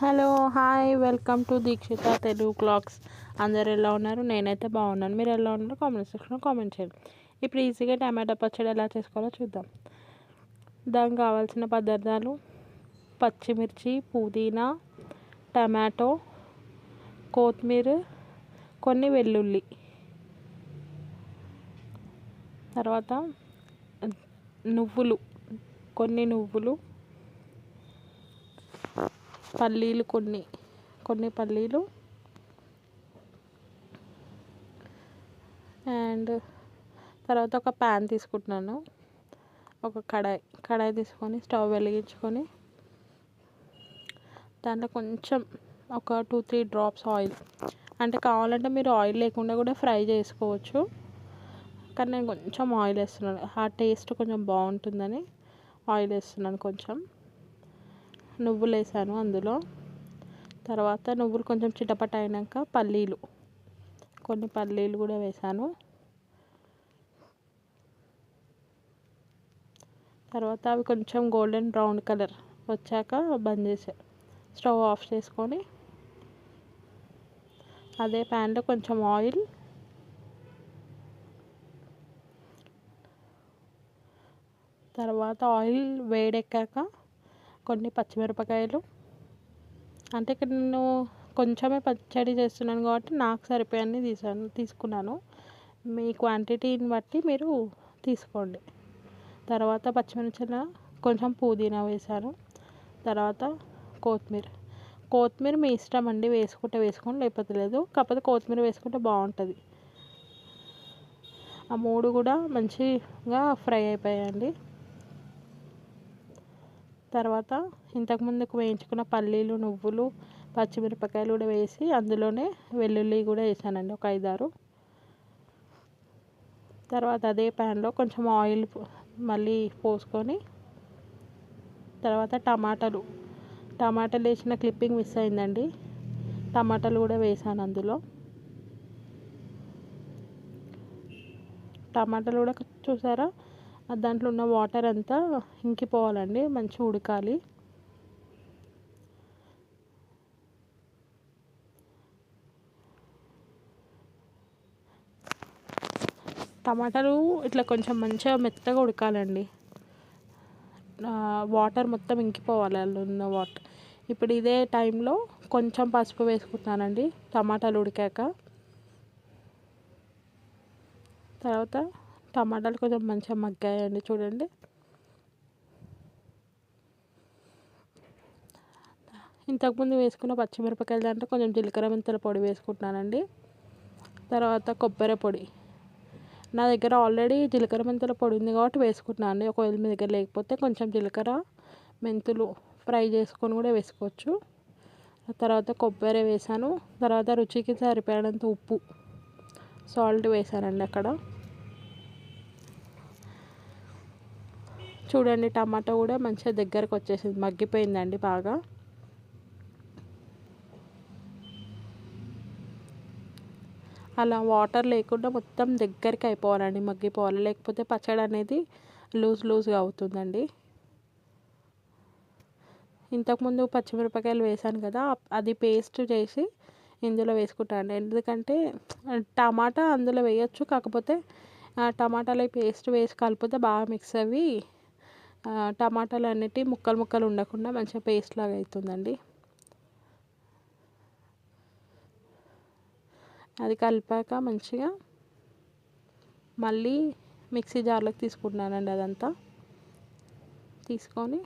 Hello hi welcome to Dikshita Telugu clocks. అందరు ఎలా ఉన్నారు? నేనైతే బాగున్నాను. మీరు ఎలా ఉన్నారో కామెంట్ సెక్షన్లో కామెంట్ చేయండి. ఇప్పుడు ఈజీగా టమాటా పచ్చడి ఎలా చేసుకోవాలో చూద్దాం. దానికి కావాల్సిన పదార్థాలు: పచ్చిమిర్చి, పుదీనా, టమాటో, కొత్తిమీర, కొన్ని వెల్లుల్లి, తర్వాత నువ్వులు, కొన్ని నువ్వులు, పల్లీలు, కొన్ని పల్లీలు, అండ్ తర్వాత ఒక ప్యాన్ తీసుకుంటున్నాను. ఒక కడాయి తీసుకొని స్టవ్ వెలిగించుకొని దాంట్లో కొంచెం ఒక 2-3 డ్రాప్స్ ఆయిల్, అంటే కావాలంటే మీరు ఆయిల్ లేకుండా కూడా ఫ్రై చేసుకోవచ్చు, కానీ నేను కొంచెం ఆయిల్ వేస్తున్నాను. ఆ టేస్ట్ కొంచెం బాగుంటుందని ఆయిల్ వేస్తున్నాను. కొంచెం నువ్వులు వేసాను అందులో. తర్వాత నువ్వులు కొంచెం చిటపట అయినాక కొన్ని పల్లీలు కూడా వేసాను. తర్వాత అవి కొంచెం గోల్డెన్ బ్రౌన్ కలర్ వచ్చాక స్టవ్ ఆఫ్ చేసుకొని అదే ప్యాన్లో కొంచెం ఆయిల్, తర్వాత ఆయిల్ వేడెక్కాక కొన్ని పచ్చిమిరపకాయలు, అంటే ఇక్కడ నేను కొంచెమే పచ్చడి చేస్తున్నాను కాబట్టి నాకు సరిపోయాన్ని తీసుకున్నాను. మీ క్వాంటిటీని బట్టి మీరు తీసుకోండి. తర్వాత పచ్చిమిర్చిలో కొంచెం పుదీనా వేసాను. తర్వాత కొత్తిమీర మీ ఇష్టం అండి, వేసుకుంటే వేసుకోండి, లేకపోతే లేదు. కాకపోతే కొత్తిమీర వేసుకుంటే బాగుంటుంది. ఆ మూడు కూడా మంచిగా ఫ్రై అయిపోయాయండి. తర్వాత ఇంతకుముందుకు వేయించుకున్న పల్లీలు, నువ్వులు, పచ్చిమిరపకాయలు కూడా వేసి అందులోనే వెల్లుల్లి కూడా వేసానండి, ఒక 5-6. తర్వాత అదే ప్యాన్లో కొంచెం ఆయిల్ మళ్ళీ పోసుకొని, తర్వాత టమాటాలు వేసిన క్లిప్పింగ్ మిస్ అయిందండి. టమాటాలు కూడా వేసాను అందులో. టమాటాలు కూడా చూసారా, దాంట్లో ఉన్న వాటర్ అంతా ఇంకిపోవాలండి, మంచిగా ఉడకాలి. టమాటాలు ఇట్లా కొంచెం మంచిగా మెత్తగా ఉడకాలండి, వాటర్ మొత్తం ఇంకిపోవాలి అందులో ఉన్న వాటర్. ఇప్పుడు ఇదే టైంలో కొంచెం పసుపు వేసుకుంటున్నానండి టమాటాలు ఉడికాక. తర్వాత టమాటాలు కొంచెం మంచిగా మగ్గాయండి, చూడండి. ఇంతకుముందు వేసుకున్న పచ్చిమిరపకాయలు దాంట్లో కొంచెం జీలకర్ర మెంతుల పొడి వేసుకుంటున్నానండి. తర్వాత కొబ్బరి పొడి, నా దగ్గర ఆల్రెడీ జీలకర్ర మెంతుల పొడి ఉంది కాబట్టి వేసుకుంటున్నాను అండి. ఒకవేళ మీ దగ్గర లేకపోతే కొంచెం జీలకర్ర మెంతులు ఫ్రై చేసుకొని కూడా వేసుకోవచ్చు. తర్వాత కొబ్బరి వేసాను. తర్వాత రుచికి సరిపడినంత ఉప్పు, సాల్ట్ వేసానండి అక్కడ. చూడండి, టమాటా కూడా మంచిగా దగ్గరకు వచ్చేసింది, మగ్గిపోయిందండి బాగా. అలా వాటర్ లేకుండా మొత్తం దగ్గరికి అయిపోవాలండి, మగ్గిపోవాలి, లేకపోతే పచ్చడి అనేది లూజ్గా అవుతుందండి. ఇంతకుముందు పచ్చిమిరపకాయలు వేసాను కదా, అది పేస్ట్ చేసి ఇందులో వేసుకుంటాను. ఎందుకంటే టమాటా అందులో వేయచ్చు, కాకపోతే టమాటాలు పేస్ట్ వేసి కలిపితే బాగా మిక్స్ అవి టమాటాలు అన్నిటి ముక్కలు ఉండకుండా మంచిగా పేస్ట్ లాగా అవుతుందండి. అది కలిపాక మంచిగా మళ్ళీ మిక్సీ జార్లోకి తీసుకుంటున్నానండి. అదంతా తీసుకొని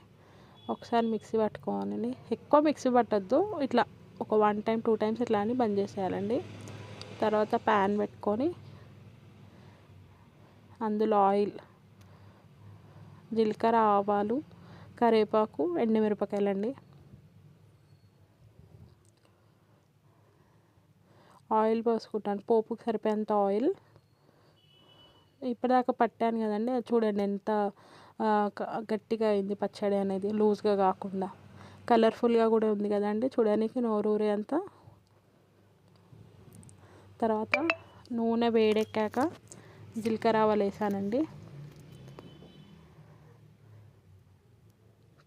ఒకసారి మిక్సీ పట్టుకోవాలండి. ఎక్కువ మిక్సీ పట్టద్దు, ఇట్లా ఒక 1 టైం 2 టైమ్స్ ఇట్లా అని బంద్ చేసేయాలండి. తర్వాత ప్యాన్ పెట్టుకొని అందులో ఆయిల్, జీలకర్ర, ఆవాలు, కరివేపాకు, ఎండుమిరపకాయలండి. ఆయిల్ పోసుకుంటాను, పోపుకి సరిపోయేంత ఆయిల్. ఇప్పటిదాకా పట్టాను కదండి, అది చూడండి ఎంత గట్టిగా అయింది పచ్చడి అనేది, లూజ్గా కాకుండా కలర్ఫుల్గా కూడా ఉంది కదండి, చూడడానికి నోరూరే అంత. తర్వాత నూనె వేడెక్కాక జీలకర్ర, ఆవాలు వేసానండి.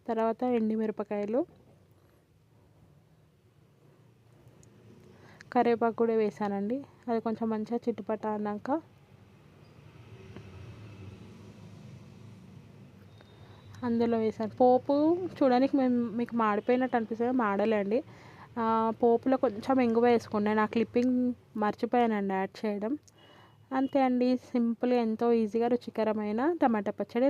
తర్వాత ఎండుమిరపకాయలు, కరివేపాకు కూడా వేసానండి. అది కొంచెం మంచిగా చిటపట అన్నాక అందులో వేసాను. పోపు చూడడానికి మీకు మాడిపోయినట్టు అనిపిస్తుంది, మాడలే అండి. పోపులో కొంచెం ఇంగువ వేసుకోండి. నేను ఆ క్లిప్పింగ్ మర్చిపోయానండి యాడ్ చేయడం. అంతే అండి, సింపుల్గా ఎంతో ఈజీగా రుచికరమైన టమాటా పచ్చడి